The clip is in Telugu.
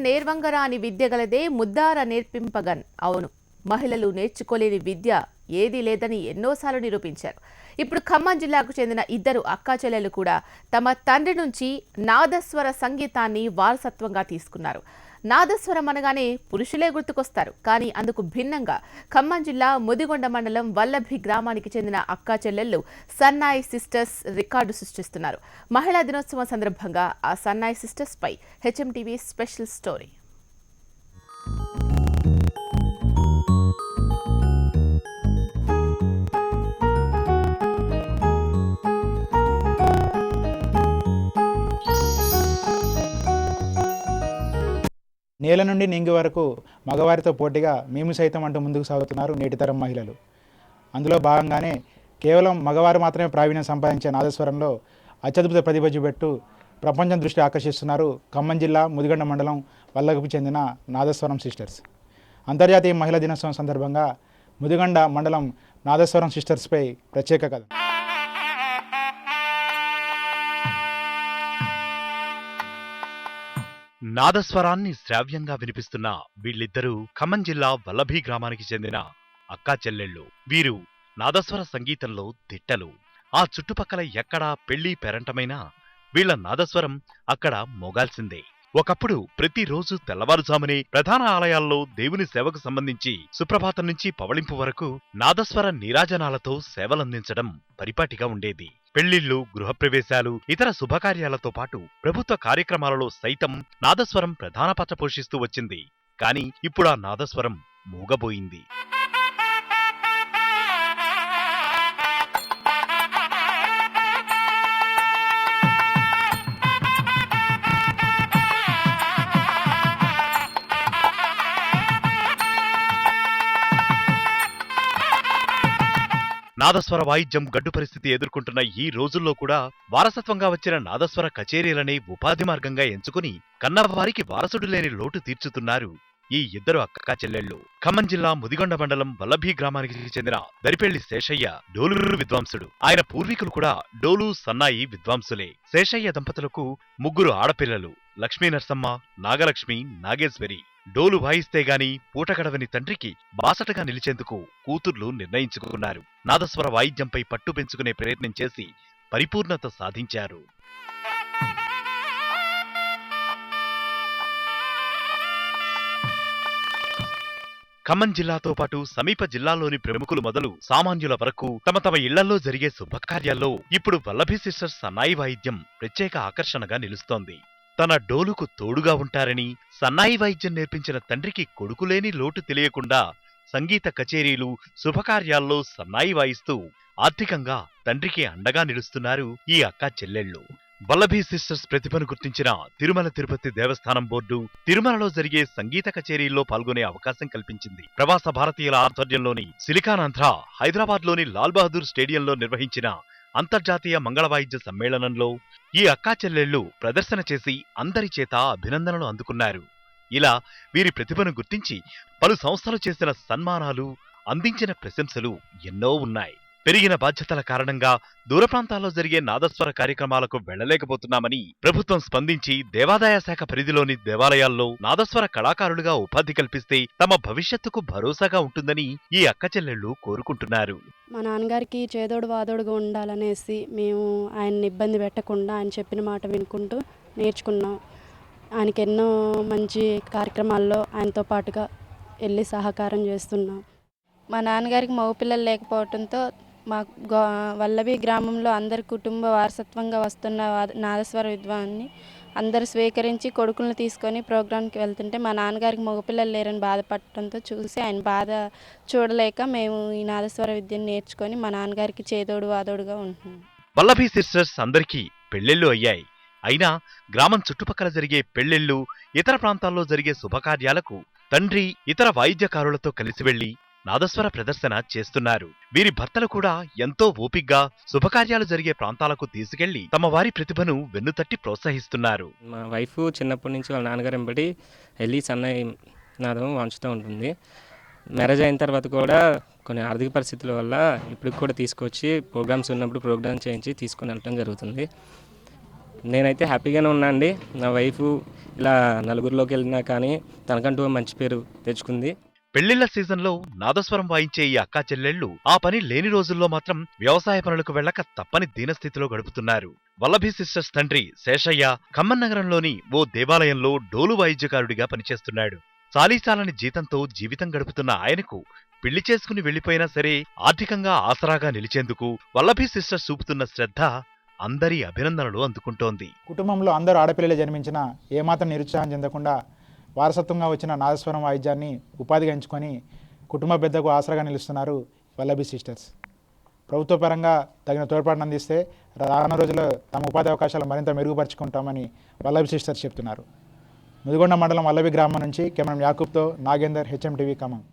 నేర్వంగరాని విద్య గలదే ముద్దార నేర్పింపగన్. అవును, మహిళలు నేర్చుకోలేని విద్య ఏదీ లేదని ఎన్నోసార్లు నిరూపించారు. ఇప్పుడు ఖమ్మం జిల్లాకు చెందిన ఇద్దరు అక్కాచెల్లెలు కూడా తమ తండ్రి నుంచి నాదస్వర సంగీతాన్ని వారసత్వంగా తీసుకున్నారు. నాదస్వరం అనగానే పురుషులే గుర్తుకొస్తారు. కానీ అందుకు భిన్నంగా ఖమ్మం జిల్లా ముదిగొండ మండలం వల్లభి గ్రామానికి చెందిన అక్కాచెల్లెళ్లు సన్నాయి సిస్టర్స్ రికార్డు సృష్టిస్తున్నారు. మహిళా దినోత్సవం సందర్భంగా ఆ సన్నాయి సిస్టర్స్ పై హెచ్ఎంటీవీ స్పెషల్ స్టోరీ. నేల నుండి నింగి వరకు మగవారితో పోటీగా మేము సైతం అంటూ ముందుకు సాగుతున్నారు నేటితరం మహిళలు. అందులో భాగంగానే కేవలం మగవారు మాత్రమే ప్రావీణ్యం సంపాదించే నాదస్వరంలో అత్యద్భుత ప్రతిభ చూపెట్టు ప్రపంచం దృష్టి ఆకర్షిస్తున్నారు ఖమ్మం జిల్లా ముదిగొండ మండలం వల్లభకు చెందిన నాదస్వరం సిస్టర్స్. అంతర్జాతీయ మహిళా దినోత్సవం సందర్భంగా ముదిగొండ మండలం నాదస్వరం సిస్టర్స్పై ప్రత్యేక కథ. నాదస్వరాన్ని శ్రావ్యంగా వినిపిస్తున్న వీళ్ళిద్దరూ ఖమ్మం జిల్లా వల్లభి గ్రామానికి చెందిన అక్కా చెల్లెళ్ళు. వీరు నాదస్వర సంగీతంలో దిట్టలు. ఆ చుట్టుపక్కల ఎక్కడా పెళ్లి పెరంటమైనా వీళ్ల నాదస్వరం అక్కడ మోగాల్సిందే. ఒకప్పుడు ప్రతిరోజు తెల్లవారుజామునే ప్రధాన ఆలయాల్లో దేవుని సేవకు సంబంధించి సుప్రభాతం నుంచి పవళింపు వరకు నాదస్వర నీరాజనాలతో సేవలందించడం పరిపాటిగా ఉండేది. పెళ్లిళ్లు, గృహప్రవేశాలు, ఇతర శుభకార్యాలతో పాటు ప్రభుత్వ కార్యక్రమాలలో సైతం నాదస్వరం ప్రధాన పాత్ర పోషిస్తూ వచ్చింది. కాని ఇప్పుడు ఆ నాదస్వరం మూగబోయింది. నాదస్వర వాయిద్యం గడ్డు పరిస్థితి ఎదుర్కొంటున్న ఈ రోజుల్లో కూడా వారసత్వంగా వచ్చిన నాదస్వర కచేరీలనే ఉపాధి మార్గంగా ఎంచుకుని కన్నవారికి వారసుడు లేని లోటు తీర్చుతున్నారు ఈ ఇద్దరు అక్కా చెల్లెళ్ళు. ఖమ్మం జిల్లా ముదిగొండ మండలం వల్లభి గ్రామానికి చెందిన దరిపెళ్లి శేషయ్య డోలు విద్వాంసుడు. ఆయన పూర్వీకులు కూడా డోలు, సన్నాయి విద్వాంసులే. శేషయ్య దంపతులకు ముగ్గురు ఆడపిల్లలు, లక్ష్మీ నరసమ్మ, నాగలక్ష్మి, నాగేశ్వరి. డోలు వాయిస్తే గాని పూట గడవని తండ్రికి బాసటగా నిలిచేందుకు కూతుర్లు నిర్ణయించుకున్నారు. నాదస్వర వాయిద్యంపై పట్టు పెంచుకునే ప్రయత్నం చేసి పరిపూర్ణత సాధించారు. ఖమ్మం జిల్లాతో పాటు సమీప జిల్లాల్లోని ప్రముఖులు మొదలు సామాన్యుల వరకు తమ తమ ఇళ్లలో జరిగే శుభకార్యాల్లో ఇప్పుడు వల్లభి సిస్టర్స్ సన్నాయి వాయిద్యం ప్రత్యేక ఆకర్షణగా నిలుస్తోంది. తన డోలుకు తోడుగా ఉంటారని, సన్నాయి వాయిద్యం నేర్పించిన తండ్రికి కొడుకులేని లోటు తెలియకుండా సంగీత కచేరీలు, శుభకార్యాల్లో సన్నాయి వాయిస్తూ ఆర్థికంగా తండ్రికి అండగా నిలుస్తున్నారు ఈ అక్కా చెల్లెళ్ళు. వల్లభి సిస్టర్స్ ప్రతిభను గుర్తించిన తిరుమల తిరుపతి దేవస్థానం బోర్డు తిరుమలలో జరిగే సంగీత కచేరీల్లో పాల్గొనే అవకాశం కల్పించింది. ప్రవాస భారతీయుల ఆధ్వర్యంలోని సిలికానాంధ్ర హైదరాబాద్లోని లాల్ బహదూర్ స్టేడియంలో నిర్వహించిన అంతర్జాతీయ మంగళవాయిద్య సమ్మేళనంలో ఈ అక్కా చెల్లెళ్లు ప్రదర్శన చేసి అందరి చేత అభినందనలు అందుకున్నారు. ఇలా వీరి ప్రతిభను గుర్తించి పలు సంస్థలు చేసిన సన్మానాలు, అందించిన ప్రశంసలు ఎన్నో ఉన్నాయి. పెరిగిన బాధ్యతల కారణంగా దూర ప్రాంతాల్లో జరిగే నాదస్వర కార్యక్రమాలకు వెళ్లలేకపోతున్నామని ప్రభుత్వం స్పందించి దేవాదాయ శాఖ పరిధిలోని దేవాలయాల్లో నాదస్వర కళాకారులుగా ఉపాధి కల్పిస్తే తమ భవిష్యత్తుకు భరోసాగా ఉంటుందని ఈ అక్కచెల్లెళ్లు కోరుకుంటున్నారు. మా నాన్నగారికి చేదోడు వాదోడుగా ఉండాలనేసి మేము ఆయన్ని ఇబ్బంది పెట్టకుండా ఆయన చెప్పిన మాట వినుకుంటూ నేర్చుకున్నాం. ఆయనకి ఎన్నో మంచి కార్యక్రమాల్లో ఆయనతో పాటుగా వెళ్ళి సహకారం చేస్తున్నాం. మా నాన్నగారికి మగపిల్లలు లేకపోవడంతో మా వల్లభి గ్రామంలో అందరి కుటుంబ వారసత్వంగా వస్తున్న నాదస్వర విద్వాన్ని అందరూ స్వీకరించి కొడుకులను తీసుకొని ప్రోగ్రాంకి వెళ్తుంటే మా నాన్నగారికి మగపిల్లలు లేరని బాధపడటంతో చూసి ఆయన బాధ చూడలేక మేము ఈ నాదస్వర విద్యను నేర్చుకొని మా నాన్నగారికి చేదోడు వాదోడుగా ఉంటున్నాం. వల్లభి సిస్టర్స్ అందరికీ పెళ్లిళ్లు అయ్యాయి. అయినా గ్రామం చుట్టుపక్కల జరిగే పెళ్లిళ్లు, ఇతర ప్రాంతాల్లో జరిగే శుభకార్యాలకు తండ్రి ఇతర వాయిద్యకారులతో కలిసి వెళ్లి నాదస్వర ప్రదర్శన చేస్తున్నారు. వీరి భర్తలు కూడా ఎంతో ఓపిగ్గా శుభకార్యాలు జరిగే ప్రాంతాలకు తీసుకెళ్లి తమ వారి ప్రతిభను వెన్నుతట్టి ప్రోత్సహిస్తున్నారు. మా వైఫ్ చిన్నప్పటి నుంచి వాళ్ళ నాన్నగారు వెంబడి వెళ్ళి సన్నాయి నాదం వంచుతూ ఉంటుంది. మ్యారేజ్ అయిన తర్వాత కూడా కొన్ని ఆర్థిక పరిస్థితుల వల్ల ఇప్పటికి కూడా తీసుకొచ్చి ప్రోగ్రామ్స్ ఉన్నప్పుడు ప్రోగ్రామ్ చేయించి తీసుకొని వెళ్ళడం జరుగుతుంది. నేనైతే హ్యాపీగానే ఉన్నా అండి. నా వైఫ్ ఇలా నలుగురిలోకి వెళ్ళినా కానీ తనకంటూ మంచి పేరు తెచ్చుకుంది. పెళ్లిళ్ల సీజన్లో నాదస్వరం వాయించే ఈ అక్కా చెల్లెళ్లు ఆ పని లేని రోజుల్లో మాత్రం వ్యవసాయ పనులకు వెళ్ళక తప్పని దీనస్థితిలో గడుపుతున్నారు. వల్లభి సిస్టర్స్ తండ్రి శేషయ్య ఖమ్మం నగరంలోని ఓ దేవాలయంలో డోలు వాయిద్యకారుడిగా పనిచేస్తున్నాడు. చాలీచాలని జీతంతో జీవితం గడుపుతున్న ఆయనకు పెళ్లి చేసుకుని వెళ్లిపోయినా సరే ఆర్థికంగా ఆసరాగా నిలిచేందుకు వల్లభి సిస్టర్స్ చూపుతున్న శ్రద్ధ అందరి అభినందనలు అందుకుంటోంది. కుటుంబంలో అందరూ ఆడపిల్లలే జన్మించినా ఏమాత్రం నిరుత్సాహం చెందకుండా వారసత్వంగా వచ్చిన నాదస్వరం వాయిద్యాన్ని ఉపాధిగా ఎంచుకొని కుటుంబ పెద్దకు ఆసరాగా నిలుస్తున్నారు వల్లభి సిస్టర్స్. ప్రభుత్వ పరంగా తగిన తోడ్పాటును అందిస్తే రానున్న రోజుల్లో తమ ఉపాధి అవకాశాలు మరింత మెరుగుపరుచుకుంటామని వల్లభి సిస్టర్స్ చెప్తున్నారు. ముదిగొండ మండలం వల్లభి గ్రామం నుంచి కెమెరా యాకూబ్తో నాగేందర్, హెచ్ఎం టీవీ ఖమ్మం.